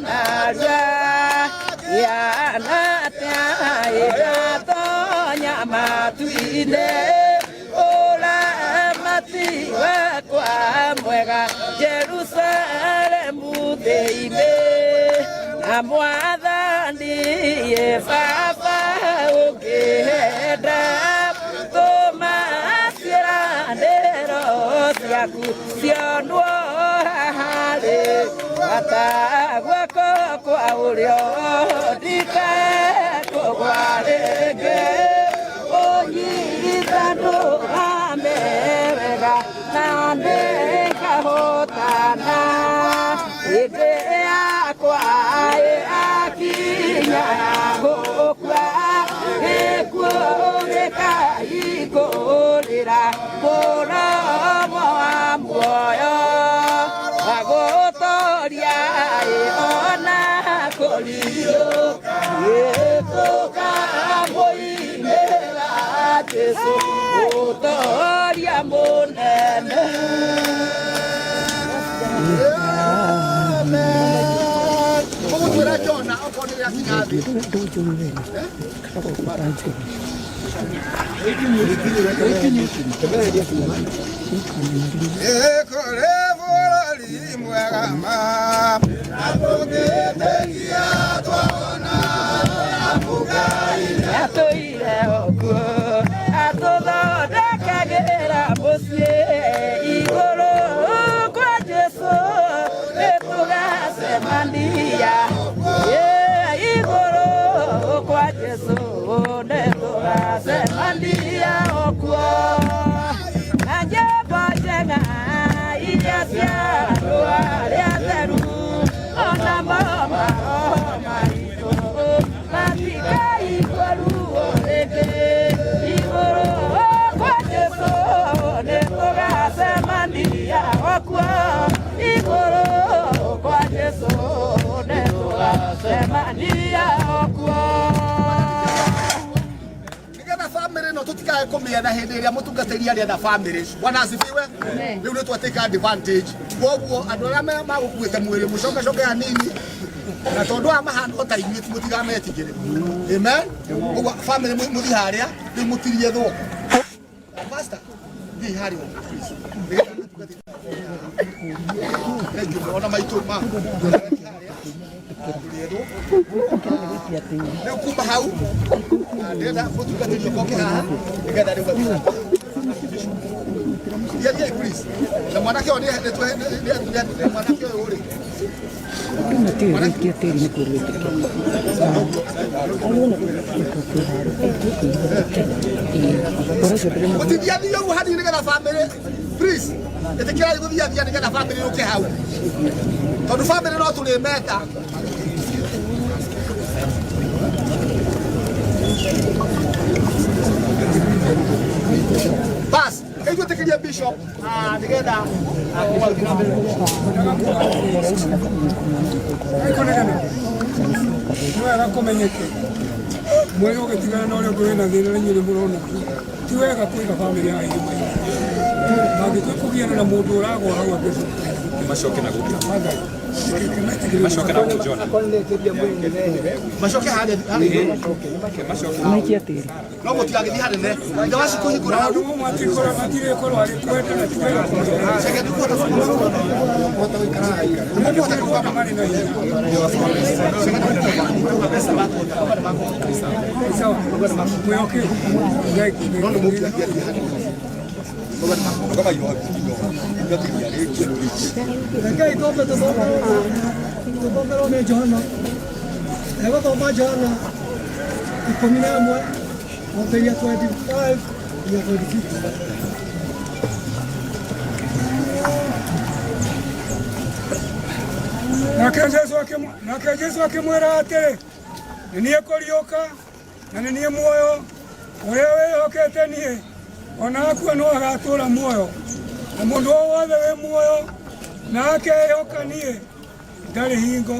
naria ya natia ira tonya matuine ola mati wa kwa mwega Jerusalemu deime amwathani ye baba ukihenda toma ciranĩro ciaku cionwo harĩ bata guoko kwa ũrĩo ndikakũgwa rĩngĩ ũnyitanũrame wega na nĩngahotana hĩndĩ yakwa akinya gũkua gĩkuũ gĩkaihingũrĩra mũromo wa muoyo wagũtoria ona kũriũka gĩtũkamũinĩra Jesũ mũtoria mũnene. Tutikae kumia na hindi iria mutungatĩri arĩa na family bwana asifiwe riu nĩ twatĩka advantage koguo andũ arĩa magũkuĩte mwĩrĩ mũcoke hanini na tondũ amahana ta inyuĩ mũtigametigĩre amen koguo family mũthi harĩa rĩu mũtirie thũ pastor thi harĩa ona maitũ ma rĩu kuma hau ndĩrenda mũtungatĩri ũkoke haha nĩgetha rĩu thiĩ please na mwanake ũyũ nĩ mwanake ũyũ ũrĩ mũtithiathiĩ ũguo hanini nĩgetha family please ĩtĩkĩrai gũthiathia nĩgetha family yũke hau tondũ family no tũrĩmenda bas hiyo tekelia bishop nigenda wega kumenyeke mwega ũgĩtigana na ũrĩa ũngĩ wĩna thĩna na inyuĩ nĩ mũrona ti wega kũiga family ya inyuĩ mangĩtua kũgiana na mũndũ ũragwa hau macoke na gũkira macoke na gũjona macoke harĩa maikia tĩri no mũtigagĩthiĩ hanene nda wacikũhingũra andũ matikora matirĩkorwo arĩ kwenda na tiwega ceke nĩkuona mũhota gũikara mũhota gũkama marĩ na inyuĩ sawa mwĩhoke no mũtigagĩthiĩ hanene kama hiyo ngai tope to bombero me Johana ego to ma Johana ikomina mwa operia 25 ya 26 nake Jesu akimwĩra atĩrĩ nĩ ekũriũka na nĩ muoyo ũrĩa wĩhokete niĩ ona akua no agatũra muoyo na mũndũ wothe wĩ muoyo nake ehoka niĩ ndarĩ hingo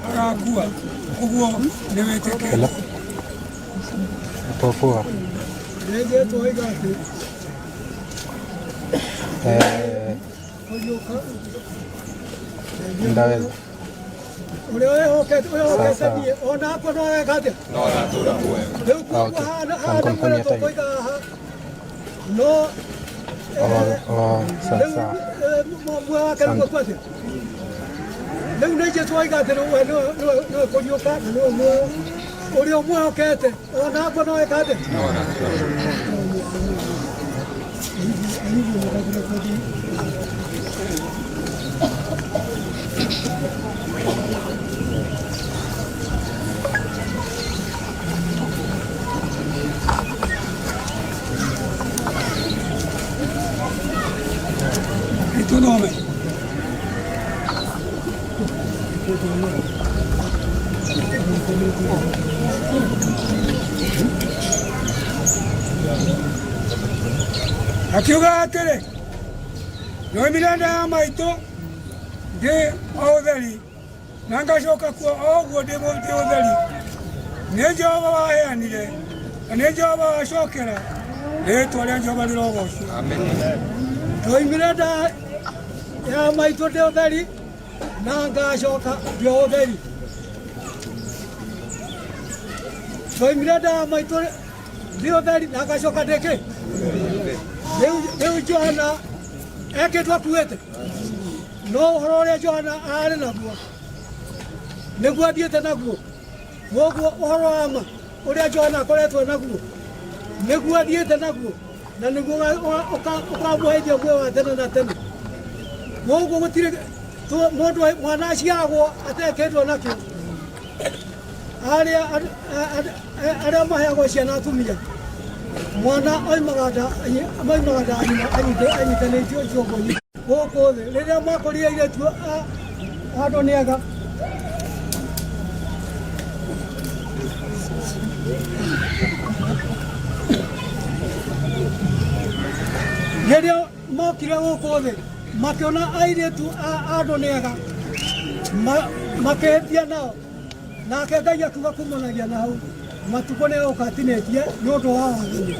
agakua ũguo nĩ wĩtĩkĩre Popoa. Ndio toiga ati. Ndaweza. Tu nome? Akiuga atĩrĩ nĩoimire maitũ ndĩ o ũtheri na ngacoka kuo o ũguo ndĩ ũtheri nĩ Jehova waheanire na nĩ Jehova wacokera rĩĩtwa rĩa Jehova rĩrogocwo. Ndoimire nda ya maitũ ndĩ ũtheri na ngacoka ndĩ ũtheri. Ndoimire nda ya maitũ ndĩ ũtheri na ngacoka ndĩ kĩ? Rĩu Johana ekĩtwo akuĩte no ũhoro ũrĩa Johana arĩ naguo nĩguo athiĩte naguo, koguo ũhoro wa ma ũrĩa Johana akoretwo naguo nĩguo athiĩte naguo na nĩguo ũkamũheithia muoyo wa tene na tene. Koguo gũtirĩ mũndũ mwana aciaragwo atekĩtwo nakĩo. Arĩa maheagwo ciana atumia mwana oimaga nda anyitanĩtio ciongo-inĩ gũkũ thĩ. Rĩrĩa makũria airĩtu andũ nĩ ega rĩrĩa mokire gũkũ thĩ makĩona airĩtu andũ nĩ ega makĩhĩtia nao, nake Ngai akiuga kumanagia na hau matukũ nĩ gũka atinĩtie nĩ ũndũ wa wathani.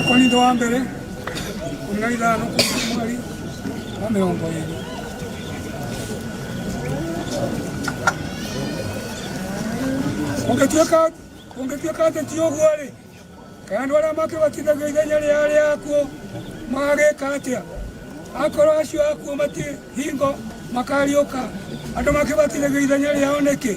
Korinto wa mbere 15 mweri wa 20. Ũngĩtuĩka atĩ ti ũguo rĩ, kana andũ arĩa makĩbatithagia ithenya rĩao rĩakuo magagĩka atĩa? Akorwo acio akuo matirĩ hingo makariũka, andũ makĩbatithagia ithenya rĩao nĩkĩ?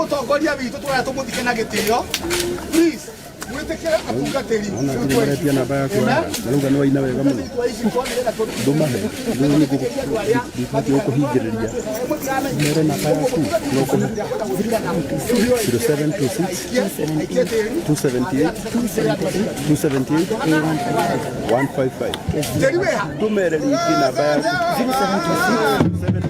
Mũtongoria witũ twaya tũmũthike na gĩtĩo. Please, Mwitikira atungatiri. Ona kuletea namba yako. Naruga no ina wega muno. Ndumahe. Ndugu niko kuhigiriria. Mere namba yako. Noko 0726 278 155. Tumere liki namba yako 0726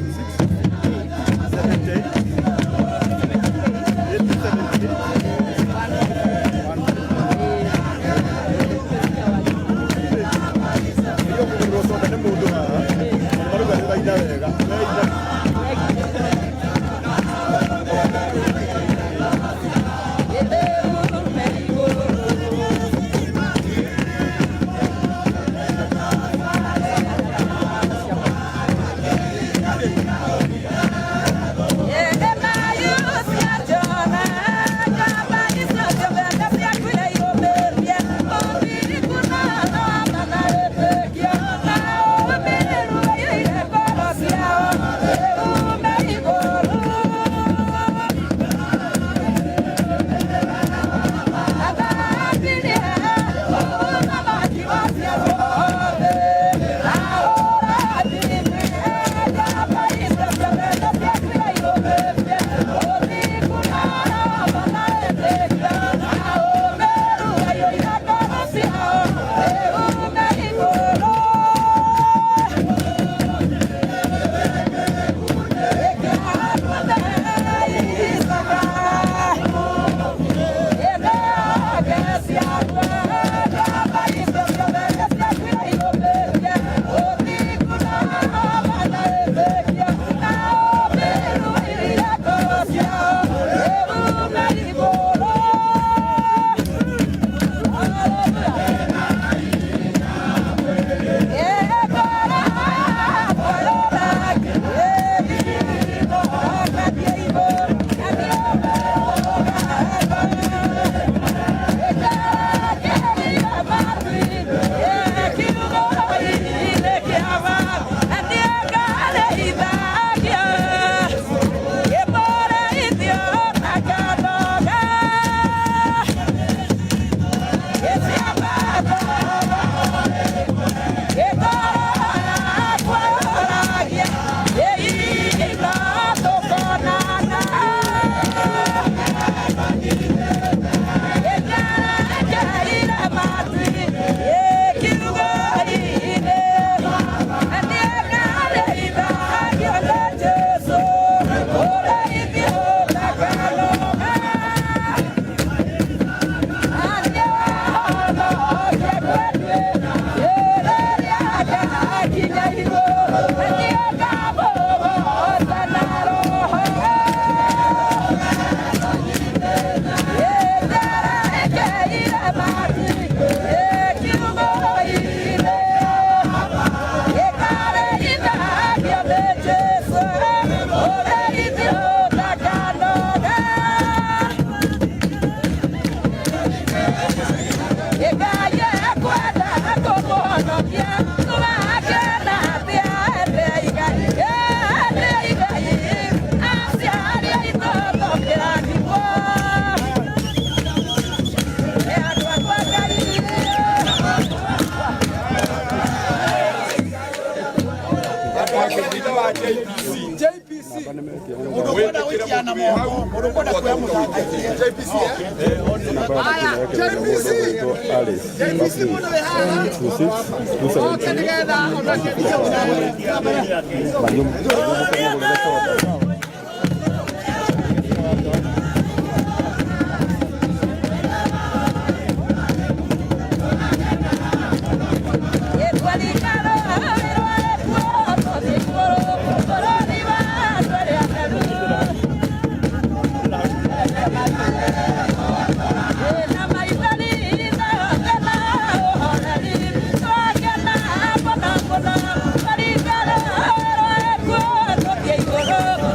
Oh,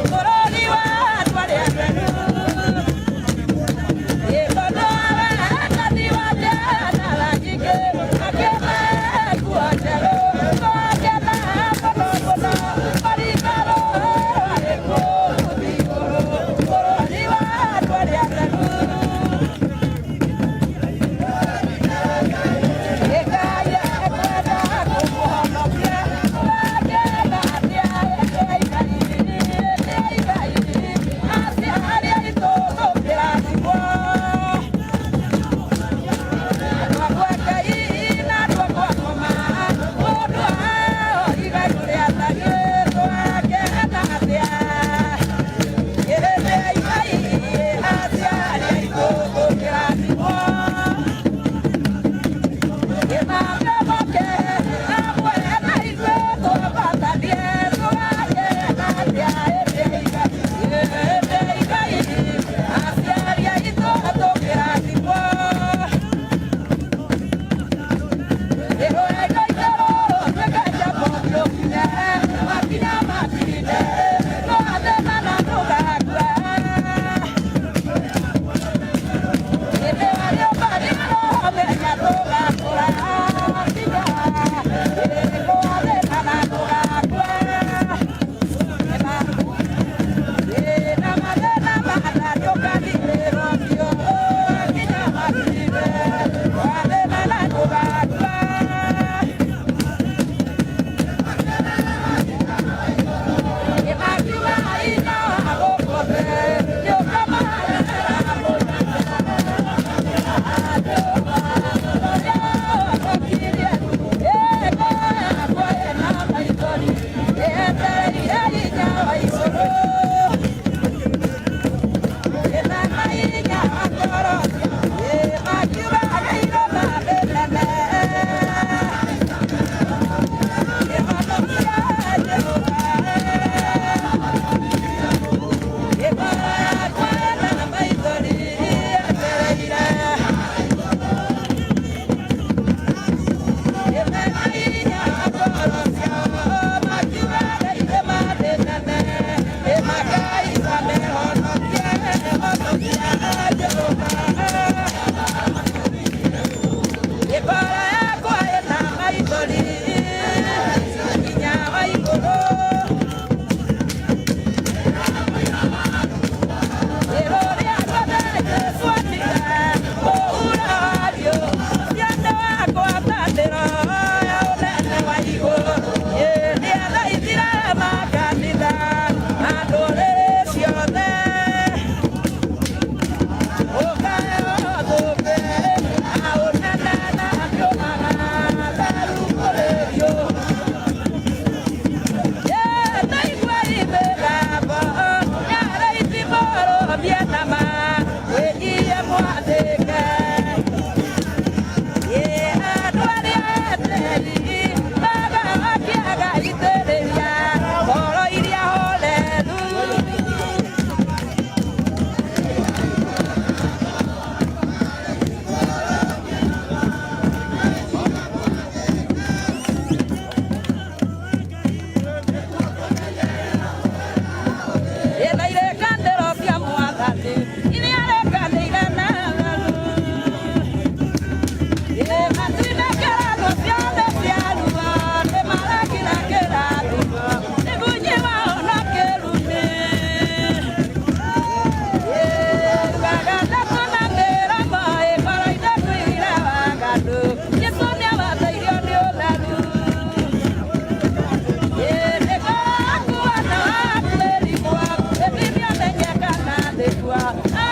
Wow.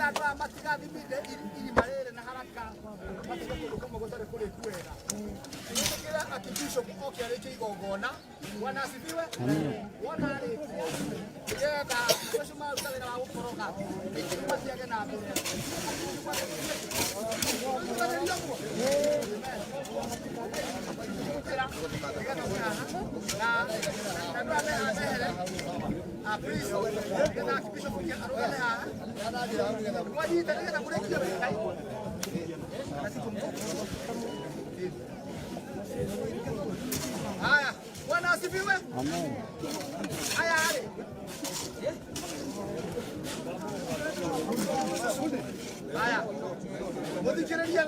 andå matigathiminde irima rĩrĩ na haraka matige kũndũ kũmwe gũtarĩ kũrĩku wega. Nĩtĩkĩre atĩ bishop oke arĩkie igongona. Bwana asifiwe. Wona arĩkia nĩgetha ũcio maruta wĩra wa gũkoroga mathiage na mbere. Haya, Bwana asifiwe. Amen. Haya hali. Haya. Muthikĩrĩria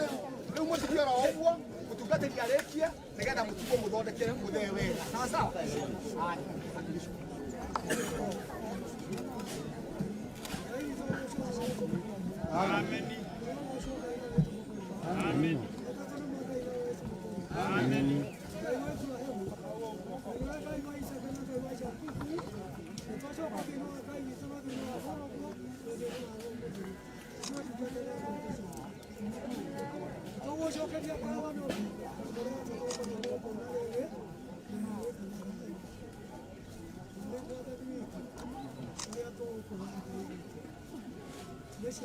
rĩu mũtikiora ũguo mũtungatĩri arĩkie nĩgetha mũtugo mũthondekere mũthee wega. Sawa sawa? Haya. Amen. Amen. Amen. Yes,